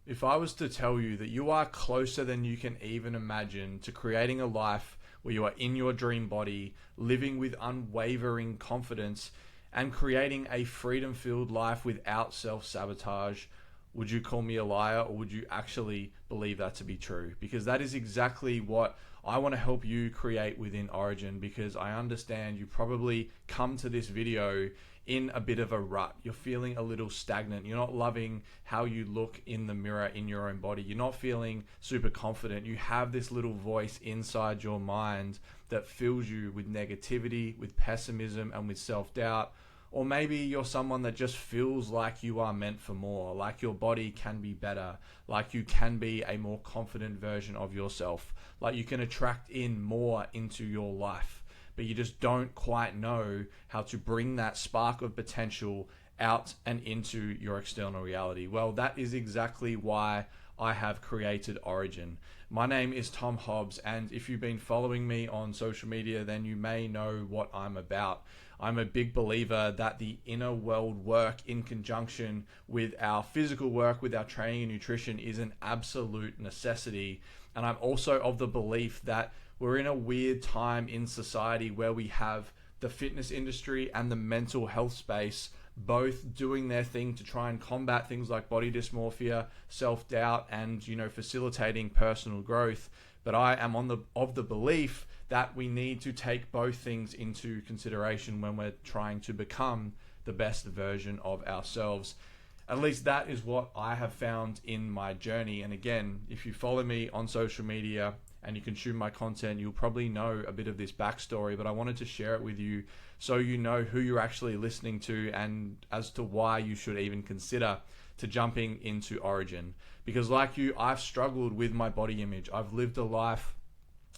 If I was to tell you that you are closer than you can even imagine to creating a life where you are in your dream body, living with unwavering confidence, and creating a freedom-filled life without self-sabotage, would you call me a liar, or would you actually believe that to be true? Because that is exactly what I want to help you create within Origin, because I understand you probably come to this video in a bit of a rut. You're feeling a little stagnant. You're not loving how you look in the mirror in your own body. You're not feeling super confident. You have this little voice inside your mind that fills you with negativity, with pessimism, and with self-doubt. Or maybe you're someone that just feels like you are meant for more, like your body can be better, like you can be a more confident version of yourself, like you can attract in more into your life, but you just don't quite know how to bring that spark of potential out and into your external reality. Well, that is exactly why I have created Origin. My name is Tom Hobbs, and if you've been following me on social media, then you may know what I'm about. I'm a big believer that the inner world work in conjunction with our physical work, with our training and nutrition, is an absolute necessity. And I'm also of the belief that we're in a weird time in society where we have the fitness industry and the mental health space both doing their thing to try and combat things like body dysmorphia, self-doubt, and facilitating personal growth. But I am of the belief that we need to take both things into consideration when we're trying to become the best version of ourselves. At least that is what I have found in my journey. And again, if you follow me on social media and you consume my content, you'll probably know a bit of this backstory, but I wanted to share it with you so you know who you're actually listening to and as to why you should even consider to jumping into Origin. Because like you, I've struggled with my body image. I've lived a life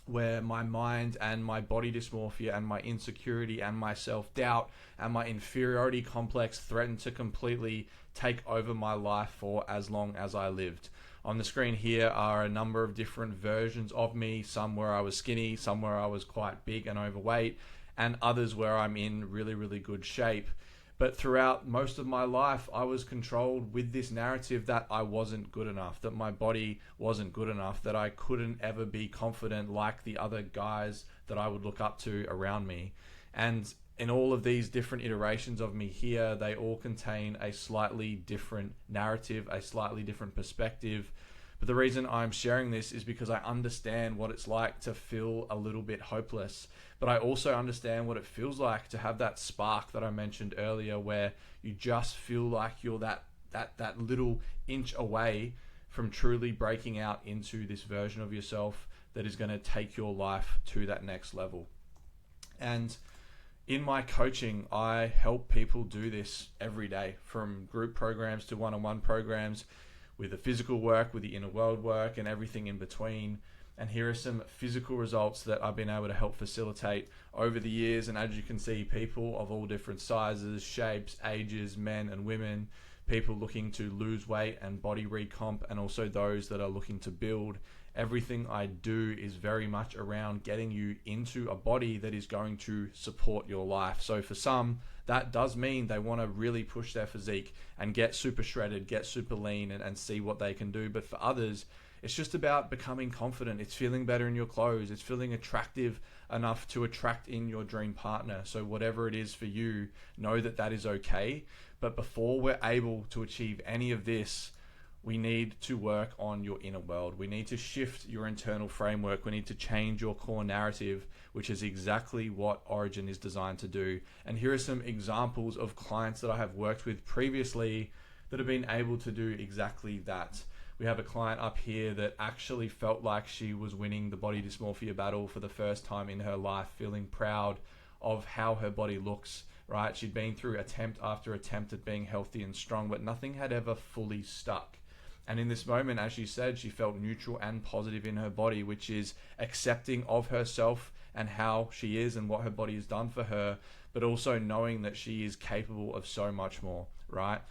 where my mind and my body dysmorphia and my insecurity and my self-doubt and my inferiority complex threatened to completely take over my life for as long as I lived. On the screen here are a number of different versions of me, some where I was skinny, some where I was quite big and overweight, and others where I'm in really, really good shape. But throughout most of my life, I was controlled with this narrative that I wasn't good enough, that my body wasn't good enough, that I couldn't ever be confident like the other guys that I would look up to around me. And in all of these different iterations of me here, they all contain a slightly different narrative, a slightly different perspective. But the reason I'm sharing this is because I understand what it's like to feel a little bit hopeless. But I also understand what it feels like to have that spark that I mentioned earlier, where you just feel like you're that little inch away from truly breaking out into this version of yourself that is going to take your life to that next level. And in my coaching, I help people do this every day, from group programs to one-on-one programs, with the physical work, with the inner world work, and everything in between. And here are some physical results that I've been able to help facilitate over the years. And as you can see, people of all different sizes, shapes, ages, men and women, people looking to lose weight and body recomp, and also those that are looking to build. Everything I do is very much around getting you into a body that is going to support your life. So for some, that does mean they want to really push their physique and get super shredded, get super lean, and see what they can do. But for others, it's just about becoming confident. It's feeling better in your clothes. It's feeling attractive enough to attract in your dream partner. So whatever it is for you, know that that is okay. But before we're able to achieve any of this, we need to work on your inner world. We need to shift your internal framework. We need to change your core narrative, which is exactly what Origin is designed to do. And here are some examples of clients that I have worked with previously that have been able to do exactly that. We have a client up here that actually felt like she was winning the body dysmorphia battle for the first time in her life, feeling proud of how her body looks, right? She'd been through attempt after attempt at being healthy and strong, but nothing had ever fully stuck. And in this moment, as she said, she felt neutral and positive in her body, which is accepting of herself and how she is and what her body has done for her, but also knowing that she is capable of so much more, right?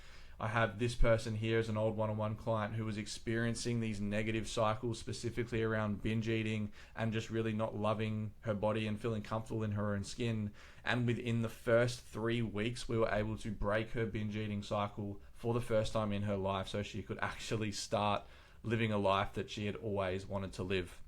I have this person here as an old one-on-one client who was experiencing these negative cycles, specifically around binge eating and just really not loving her body and feeling comfortable in her own skin. And within the first 3 weeks, we were able to break her binge eating cycle for the first time in her life, so she could actually start living a life that she had always wanted to live.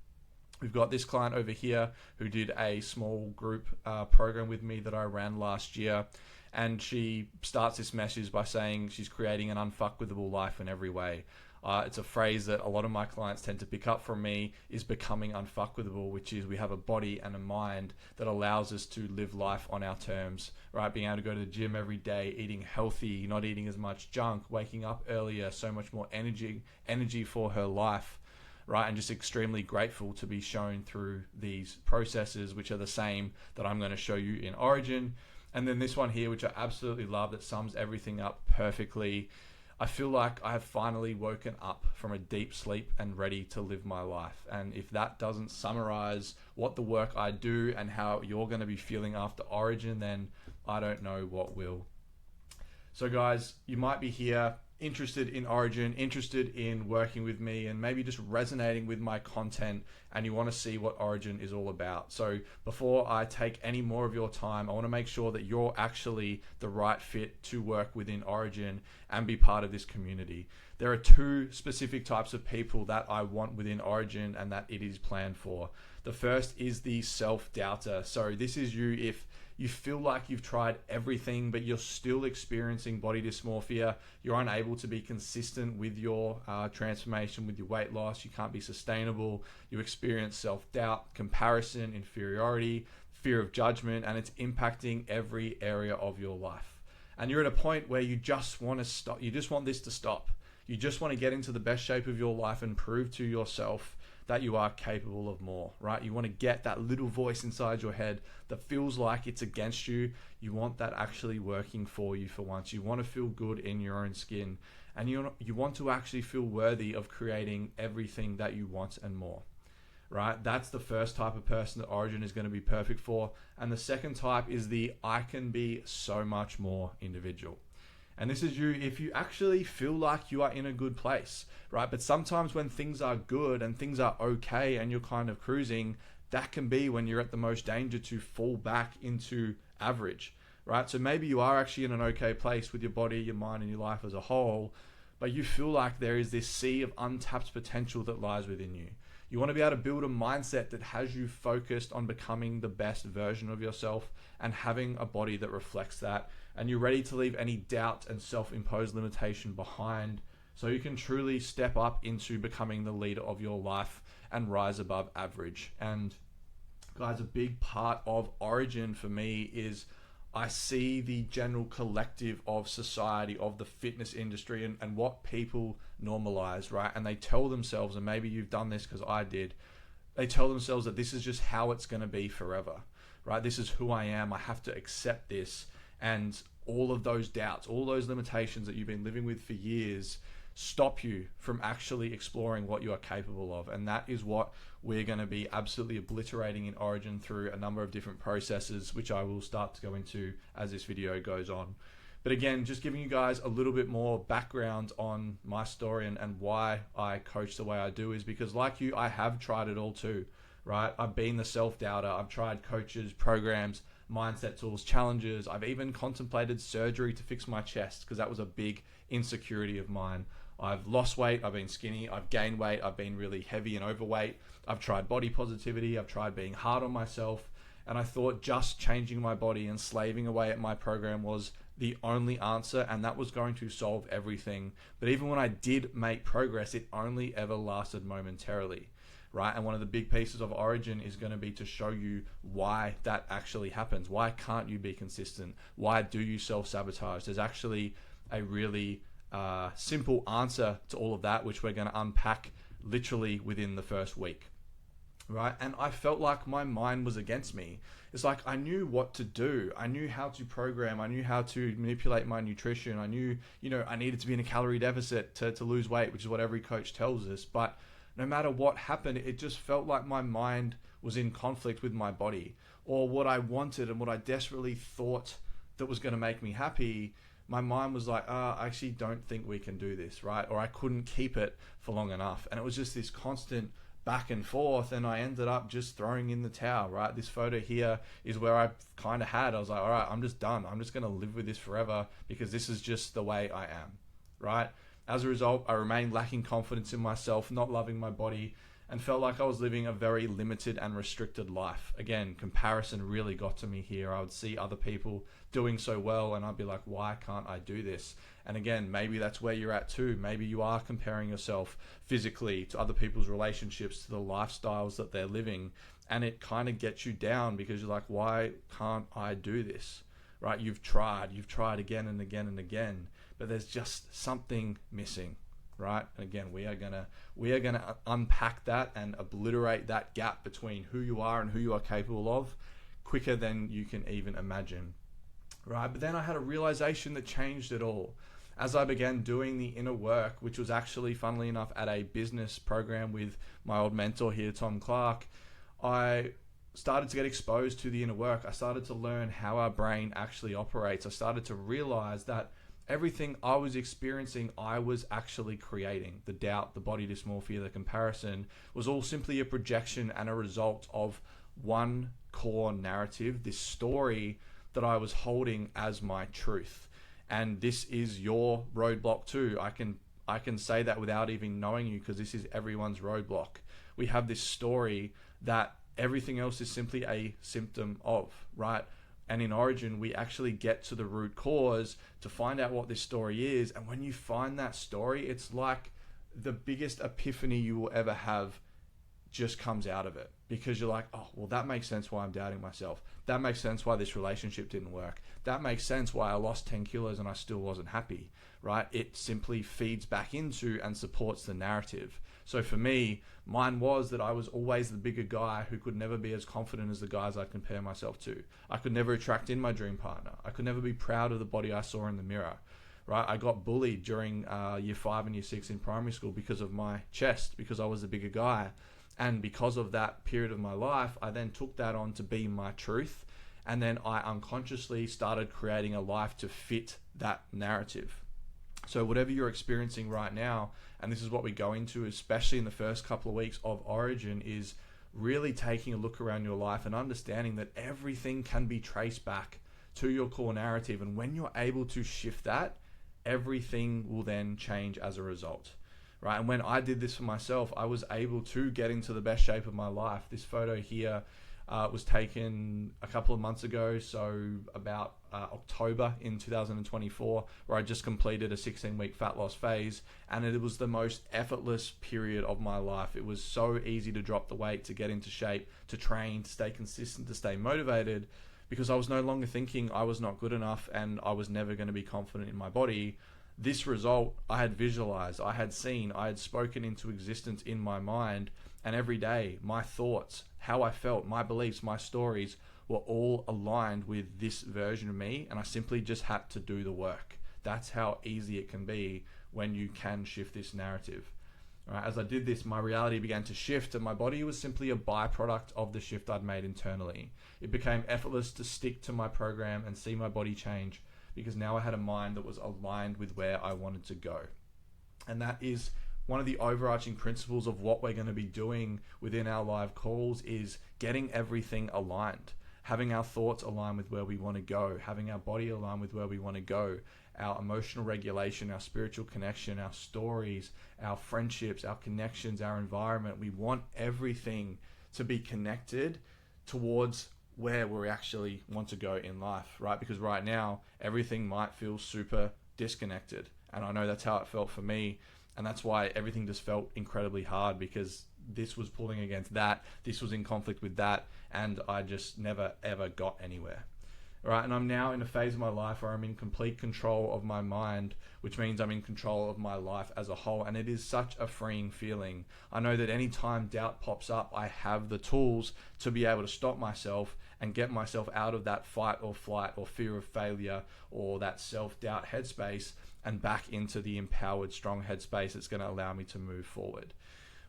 We've got this client over here who did a small group program with me that I ran last year. And she starts this message by saying she's creating an unfuckwithable life in every way. It's a phrase that a lot of my clients tend to pick up from me, is becoming unfuckwithable, which is we have a body and a mind that allows us to live life on our terms, right? Being able to go to the gym every day, eating healthy, not eating as much junk, waking up earlier, so much more energy for her life, right? And just extremely grateful to be shown through these processes, which are the same that I'm going to show you in Origin. And then this one here, which I absolutely love, that sums everything up perfectly. I feel like I have finally woken up from a deep sleep and ready to live my life. And if that doesn't summarize what the work I do and how you're going to be feeling after Origin, then I don't know what will. So guys, you might be here interested in Origin, interested in working with me, and maybe just resonating with my content, and you want to see what Origin is all about. So before I take any more of your time, I want to make sure that you're actually the right fit to work within Origin and be part of this community. There are 2 specific types of people that I want within Origin and that it is planned for. The first is the self-doubter. So this is you if you feel like you've tried everything, but you're still experiencing body dysmorphia. You're unable to be consistent with your transformation, with your weight loss. You can't be sustainable. You experience self-doubt, comparison, inferiority, fear of judgment, and it's impacting every area of your life. And you're at a point where you just want to stop. You just want this to stop. You just want to get into the best shape of your life and prove to yourself that you are capable of more, right? You want to get that little voice inside your head that feels like it's against you. You want that actually working for you for once. You want to feel good in your own skin, and you want to actually feel worthy of creating everything that you want and more, right? That's the first type of person that Origin is going to be perfect for. And the second type is the I can be so much more individual. And this is you if you actually feel like you are in a good place, right? But sometimes when things are good and things are okay and you're kind of cruising, that can be when you're at the most danger to fall back into average, right? So maybe you are actually in an okay place with your body, your mind, and your life as a whole, but you feel like there is this sea of untapped potential that lies within you. You want to be able to build a mindset that has you focused on becoming the best version of yourself and having a body that reflects that. And you're ready to leave any doubt and self-imposed limitation behind, so you can truly step up into becoming the leader of your life and rise above average. And guys, a big part of Origin for me is I see the general collective of society, of the fitness industry, and what people normalize, right? And they tell themselves, and maybe you've done this because I did, they tell themselves that this is just how it's going to be forever, right? This is who I am. I have to accept this. And all of those doubts, all those limitations that you've been living with for years stop you from actually exploring what you are capable of. And that is what we're going to be absolutely obliterating in Origin through a number of different processes, which I will start to go into as this video goes on. But again, just giving you guys a little bit more background on my story and why I coach the way I do is because, like you, I have tried it all too, right? I've been the self-doubter. I've tried coaches, programs, mindset tools, challenges. I've even contemplated surgery to fix my chest because that was a big insecurity of mine. I've lost weight, I've been skinny, I've gained weight, I've been really heavy and overweight. I've tried body positivity, I've tried being hard on myself, and I thought just changing my body and slaving away at my program was the only answer, and that was going to solve everything. But even when I did make progress, it only ever lasted momentarily, right? And one of the big pieces of Origin is going to be to show you why that actually happens. Why can't you be consistent? Why do you self-sabotage? There's actually a really simple answer to all of that, which we're going to unpack literally within the first week, right? And I felt like my mind was against me. It's like I knew what to do. I knew how to program. I knew how to manipulate my nutrition. I knew, I needed to be in a calorie deficit to lose weight, which is what every coach tells us. But no matter what happened, it just felt like my mind was in conflict with my body, or what I wanted and what I desperately thought that was going to make me happy. my mind was like, I actually don't think we can do this, right? Or I couldn't keep it for long enough. And it was just this constant back and forth, and I ended up just throwing in the towel, right? This photo here is where I kind of had, I was like, all right, I'm just done. I'm just going to live with this forever because this is just the way I am, right? As a result, I remained lacking confidence in myself, not loving my body, and felt like I was living a very limited and restricted life. Again, comparison really got to me here. I would see other people doing so well and I'd be like, why can't I do this? And again, maybe that's where you're at too. Maybe you are comparing yourself physically to other people's relationships, to the lifestyles that they're living, and it kind of gets you down because you're like, why can't I do this? Right? You've tried again and again and again, but there's just something missing. Right? And again, we are gonna unpack that and obliterate that gap between who you are and who you are capable of quicker than you can even imagine. Right? But then I had a realization that changed it all. As I began doing the inner work, which was actually, funnily enough, at a business program with my old mentor here, Tom Clark, I started to get exposed to the inner work. I started to learn how our brain actually operates. I started to realize that everything I was experiencing, I was actually creating. The doubt, the body dysmorphia, the comparison was all simply a projection and a result of one core narrative, this story that I was holding as my truth. And this is your roadblock too. I can say that without even knowing you, because this is everyone's roadblock. We have this story that everything else is simply a symptom of, right? And in Origin, we actually get to the root cause to find out what this story is. And when you find that story, it's like the biggest epiphany you will ever have just comes out of it. Because you're like, oh, well, that makes sense why I'm doubting myself. That makes sense why this relationship didn't work. That makes sense why I lost 10 kilos and I still wasn't happy, right? It simply feeds back into and supports the narrative. So for me, mine was that I was always the bigger guy who could never be as confident as the guys I compare myself to. I could never attract in my dream partner. I could never be proud of the body I saw in the mirror, right? I got bullied during year 5 and year 6 in primary school because of my chest, because I was the bigger guy. And because of that period of my life, I then took that on to be my truth. And then I unconsciously started creating a life to fit that narrative. So whatever you're experiencing right now, and this is what we go into, especially in the first couple of weeks of Origin, is really taking a look around your life and understanding that everything can be traced back to your core narrative. And when you're able to shift that, everything will then change as a result. Right? And when I did this for myself, I was able to get into the best shape of my life. This photo here was taken a couple of months ago, so about October in 2024, where I just completed a 16-week fat loss phase, and it was the most effortless period of my life. It was so easy to drop the weight, to get into shape, to train, to stay consistent, to stay motivated, because I was no longer thinking I was not good enough and I was never going to be confident in my body. This result I had visualized, I had seen, I had spoken into existence in my mind, and every day my thoughts, how I felt, my beliefs, my stories were all aligned with this version of me, and I simply just had to do the work. That's how easy it can be when you can shift this narrative. Right, as I did this, my reality began to shift, and my body was simply a byproduct of the shift I'd made internally. It became effortless to stick to my program and see my body change, because now I had a mind that was aligned with where I wanted to go. And that is one of the overarching principles of what we're going to be doing within our live calls, is getting everything aligned, having our thoughts align with where we want to go, having our body align with where we want to go, our emotional regulation, our spiritual connection, our stories, our friendships, our connections, our environment. We want everything to be connected towards where we actually want to go in life, right? Because right now, everything might feel super disconnected. And I know that's how it felt for me. And that's why everything just felt incredibly hard, because this was pulling against that, this was in conflict with that, and I just never, ever got anywhere. Right, and I'm now in a phase of my life where I'm in complete control of my mind, which means I'm in control of my life as a whole, and it is such a freeing feeling. I know that anytime doubt pops up, I have the tools to be able to stop myself and get myself out of that fight or flight or fear of failure or that self-doubt headspace and back into the empowered, strong headspace that's going to allow me to move forward.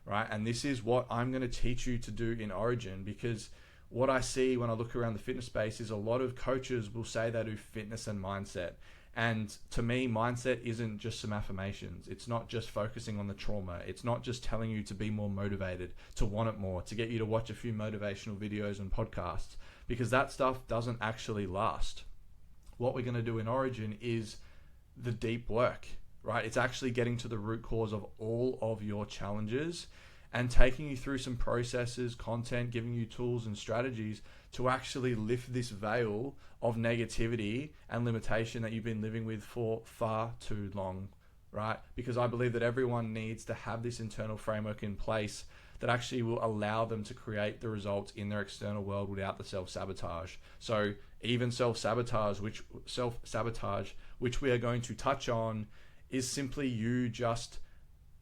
Right, and this is what I'm going to teach you to do in Origin, because what I see when I look around the fitness space is a lot of coaches will say they do fitness and mindset. And to me, mindset isn't just some affirmations. It's not just focusing on the trauma. It's not just telling you to be more motivated, to want it more, to get you to watch a few motivational videos and podcasts, because that stuff doesn't actually last. What we're going to do in Origin is the deep work, right? It's actually getting to the root cause of all of your challenges and taking you through some processes, content, giving you tools and strategies to actually lift this veil of negativity and limitation that you've been living with for far too long, right? Because I believe that everyone needs to have this internal framework in place that actually will allow them to create the results in their external world without the self-sabotage. So even self-sabotage, which we are going to touch on, is simply you just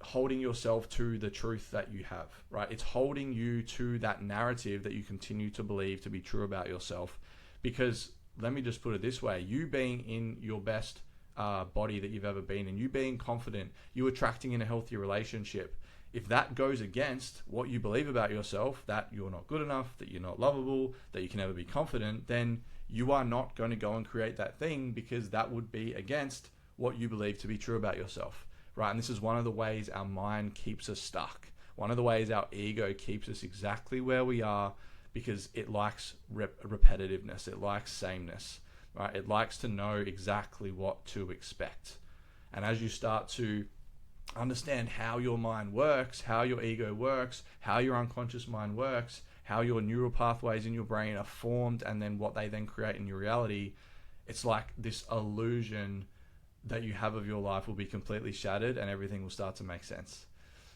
holding yourself to the truth that you have, right? It's holding you to that narrative that you continue to believe to be true about yourself. Because let me just put it this way, you being in your best body that you've ever been in, you being confident, you attracting in a healthy relationship, if that goes against what you believe about yourself, that you're not good enough, that you're not lovable, that you can never be confident, then you are not going to go and create that thing, because that would be against what you believe to be true about yourself. Right, and this is one of the ways our mind keeps us stuck. One of the ways our ego keeps us exactly where we are, because it likes repetitiveness. It likes sameness, right? It likes to know exactly what to expect. And as you start to understand how your mind works, how your ego works, how your unconscious mind works, how your neural pathways in your brain are formed, and then what they then create in your reality, it's like this illusion that you have of your life will be completely shattered and everything will start to make sense.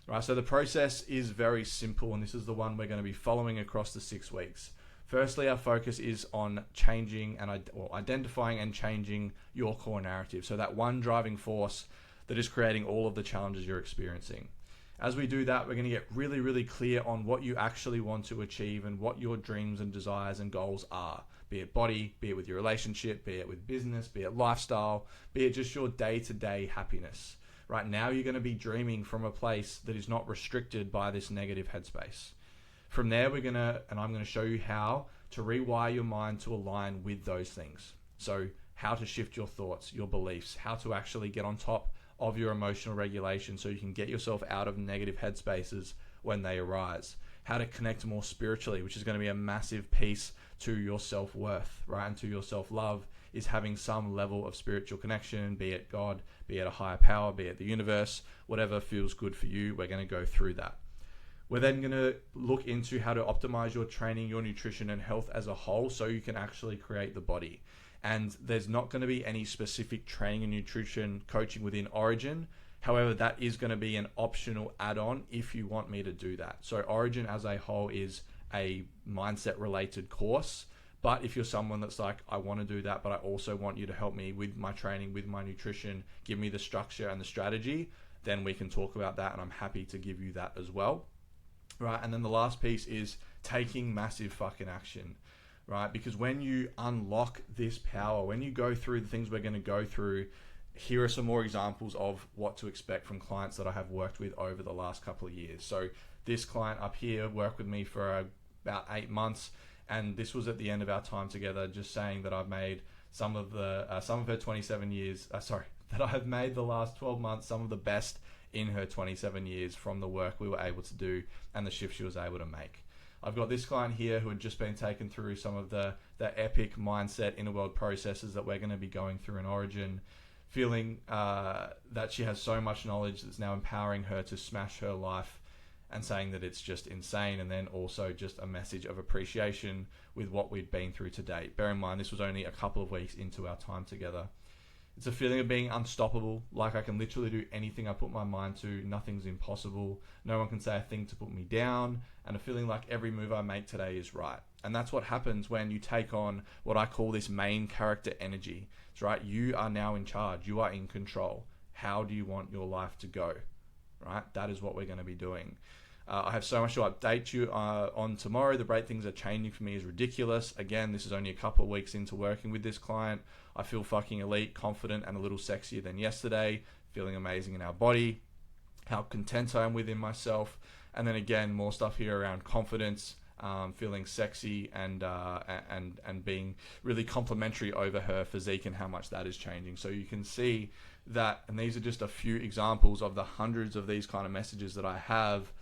Right, so the process is very simple, and this is the one we're going to be following across the 6 weeks. Firstly, our focus is on changing and identifying and changing your core narrative. So that one driving force that is creating all of the challenges you're experiencing. As we do that, we're going to get really, really clear on what you actually want to achieve and what your dreams and desires and goals are. Be it body, be it with your relationship, be it with business, be it lifestyle, be it just your day-to-day happiness. Right now, you're going to be dreaming from a place that is not restricted by this negative headspace. From there, I'm going to show you how to rewire your mind to align with those things. So how to shift your thoughts, your beliefs, how to actually get on top of your emotional regulation so you can get yourself out of negative headspaces when they arise. How to connect more spiritually, which is going to be a massive piece to your self-worth, right? And to your self-love, is having some level of spiritual connection, be it God, be it a higher power, be it the universe, whatever feels good for you. We're going to go through that. We're then going to look into how to optimize your training, your nutrition and health as a whole so you can actually create the body. And there's not going to be any specific training and nutrition coaching within Origin. However, that is going to be an optional add-on if you want me to do that. So Origin as a whole is a mindset related course. But if you're someone that's like, I want to do that, but I also want you to help me with my training, with my nutrition, give me the structure and the strategy, then we can talk about that. And I'm happy to give you that as well. Right. And then the last piece is taking massive fucking action. Right? Because when you unlock this power, when you go through the things we're going to go through, here are some more examples of what to expect from clients that I have worked with over the last couple of years. So this client up here worked with me for about 8 months, and this was at the end of our time together, just saying that I've made some of her 27 years, that I have made the last 12 months some of the best in her 27 years from the work we were able to do and the shift she was able to make. I've got this client here who had just been taken through some of the epic mindset inner world processes that we're going to be going through in Origin, feeling that she has so much knowledge that's now empowering her to smash her life, and saying that it's just insane, and then also just a message of appreciation with what we'd been through to date. Bear in mind, this was only a couple of weeks into our time together. It's a feeling of being unstoppable, like I can literally do anything I put my mind to, nothing's impossible, no one can say a thing to put me down, and a feeling like every move I make today is right. And that's what happens when you take on what I call this main character energy. It's right, you are now in charge, you are in control. How do you want your life to go? Right, that is what we're going to be doing. I have so much to update you on tomorrow. The rate things are changing for me is ridiculous. Again, this is only a couple of weeks into working with this client. I feel fucking elite, confident, and a little sexier than yesterday. Feeling amazing in our body. How content I am within myself. And then again, more stuff here around confidence, feeling sexy and being really complimentary over her physique and how much that is changing. So you can see that, and these are just a few examples of the hundreds of these kind of messages that I have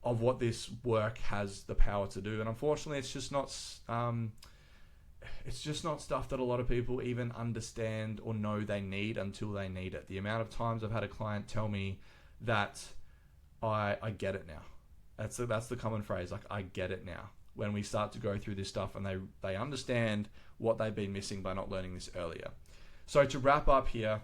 of what this work has the power to do. And unfortunately, it's just not stuff that a lot of people even understand or know they need until they need it. The amount of times I've had a client tell me that I get it now. That's the common phrase, like, I get it now, when we start to go through this stuff and they understand what they've been missing by not learning this earlier. So to wrap up here,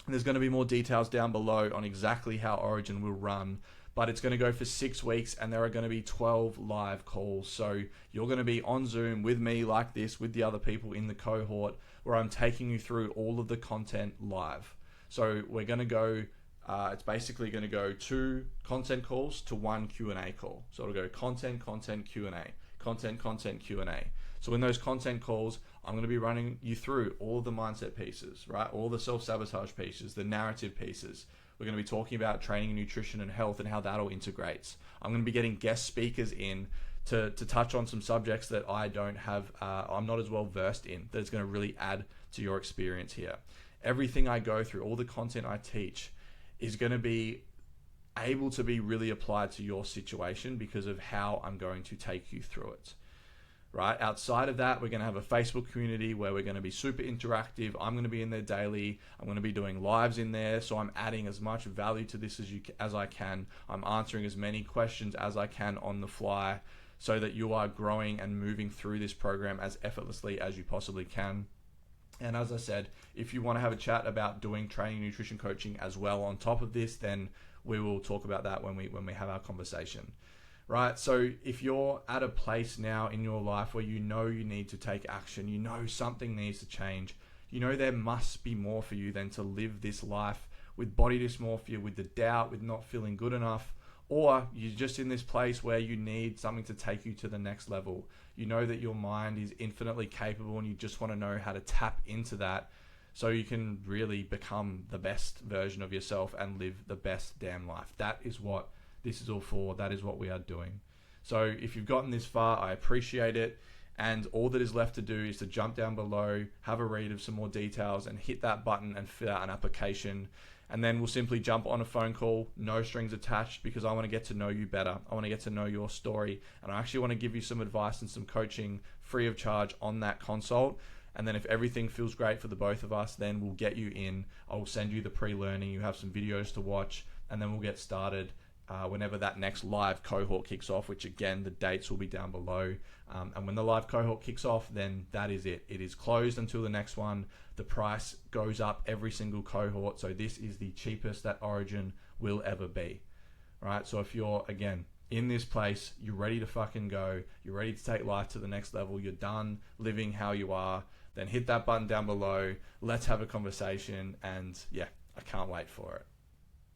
there's going to be more details down below on exactly how Origin will run, but it's going to go for 6 weeks and there are going to be 12 live calls. So you're going to be on Zoom with me like this, with the other people in the cohort, where I'm taking you through all of the content live. So we're going to go, it's basically going to go 2 content calls to 1 Q&A call. So it'll go content, Q&A, content, Q&A. So in those content calls, I'm going to be running you through all of the mindset pieces, right? All the self-sabotage pieces, the narrative pieces. We're going to be talking about training, nutrition, and health and how that all integrates. I'm going to be getting guest speakers in to touch on some subjects that I don't have, I'm not as well versed in, that's going to really add to your experience here. Everything I go through, all the content I teach, is going to be able to be really applied to your situation because of how I'm going to take you through it. Right? Outside of that, we're going to have a Facebook community where we're going to be super interactive. I'm going to be in there daily. I'm going to be doing lives in there. So I'm adding as much value to this as I can. I'm answering as many questions as I can on the fly so that you are growing and moving through this program as effortlessly as you possibly can. And as I said, if you want to have a chat about doing training nutrition coaching as well on top of this, then we will talk about that when we have our conversation. Right? So if you're at a place now in your life where you know you need to take action, you know something needs to change, you know there must be more for you than to live this life with body dysmorphia, with the doubt, with not feeling good enough, or you're just in this place where you need something to take you to the next level. You know that your mind is infinitely capable and you just want to know how to tap into that so you can really become the best version of yourself and live the best damn life. That is what this is all for. That is what we are doing. So if you've gotten this far, I appreciate it. And all that is left to do is to jump down below, have a read of some more details, and hit that button and fill out an application. And then we'll simply jump on a phone call, no strings attached, because I want to get to know you better. I want to get to know your story. And I actually want to give you some advice and some coaching free of charge on that consult. And then if everything feels great for the both of us, then we'll get you in. I'll send you the pre-learning. You have some videos to watch, and then we'll get started whenever that next live cohort kicks off, which again, the dates will be down below. And when the live cohort kicks off, then that is it. It is closed until the next one. The price goes up every single cohort. So this is the cheapest that Origin will ever be. Right? So if you're, again, in this place, you're ready to fucking go, you're ready to take life to the next level, you're done living how you are, then hit that button down below. Let's have a conversation. And yeah, I can't wait for it.